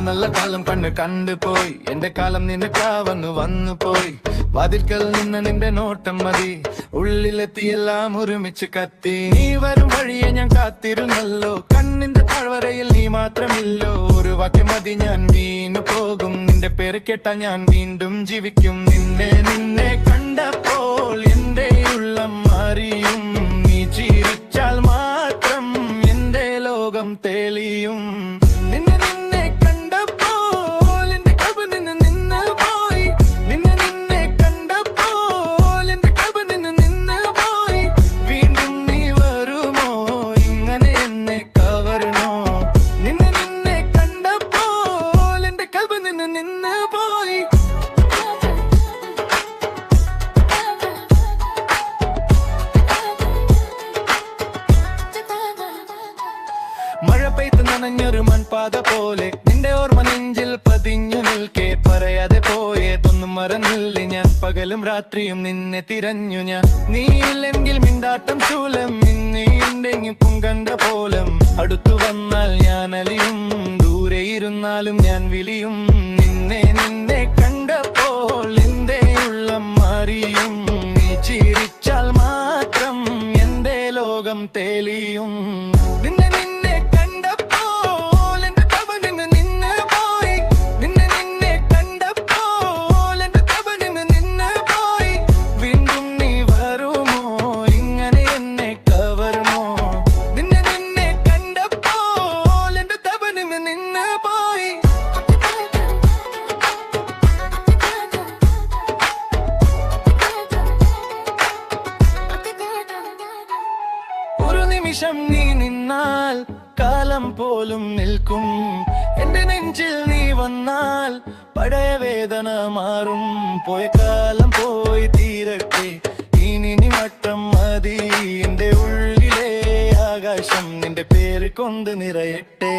നല്ല കാലം കണ്ടുപോയി എന്റെ കാലം നിനക്കാവന്നു വന്നു പോയി വാതിൽക്കൽ നിന്ന് നിന്റെ നോട്ടം മതി ഉള്ളിലെത്തിയെല്ലാം ഒരുമിച്ച് കത്തി നീ വരും വഴിയെ ഞാൻ കാത്തിരുന്നല്ലോ കണ്ണിന്റെ താഴ്വരയിൽ നീ മാത്രമില്ലോ ഒരു വാക്ക് മതി ഞാൻ വീണു പോകും നിന്റെ പേര് കേട്ടാ ഞാൻ വീണ്ടും ജീവിക്കും നിന്നെ കണ്ടപ്പോൾ എന്റെ ഉള്ളം അറിയും നീ ചിരിച്ചാൽ മാത്രം എന്റെ ലോകം തെളിയും നിന്നെ കണ്ടപ്പോൾ എന്റെ കൽബ് നിന്ന് പോയി നിന്നെ കണ്ടപ്പോൾ എന്റെ കൽബ് നിന്ന് പോയി വീണ്ടും നീ വരുമോ ഇങ്ങനെ എന്നെ കവരണോ നിന്നെ കണ്ടപ്പോൾ എന്റെ കൽബ് നിന്ന് പോയി മഴ പെയ്ത്ത് നനഞ്ഞൊരു മൺപാത പോലെ നിന്റെ ഓർമ്മ നെഞ്ചിൽ പതിഞ്ഞു നിൽക്കെ പറയാതെ പോയതൊന്നും മറന്നില്ല ഞാൻ പകലും രാത്രിയും നിന്നെ തിരഞ്ഞു ഞാൻ നീയില്ലെങ്കിൽ മിണ്ടാട്ടം ശൂലം നിന്നെയുണ്ടെങ്കിൽ പൊങ്കണ്ട പോലം അടുത്തു വന്നാൽ ഞാൻ അലിയും ദൂരെ ഇരുന്നാലും ഞാൻ വിളിയും നിന്നെ കണ്ടപ്പോൾ എന്റെ ഉള്ളം അറിയും നീ ചിരിച്ചാൽ മാത്രം എന്റെ ലോകം തെളിയും നിന്നെ നിമിഷം നീ നിന്നാൽ കാലം പോലും നിൽക്കും എന്റെ നെഞ്ചിൽ നീ വന്നാൽ പഴയ വേദന മാറും പോയ കാലം പോയി തീരട്ടെ ഇനി മട്ടം മതി എന്റെ ഉള്ളിലെ ആകാശം നിന്റെ പേര് കൊണ്ട് നിറയട്ടെ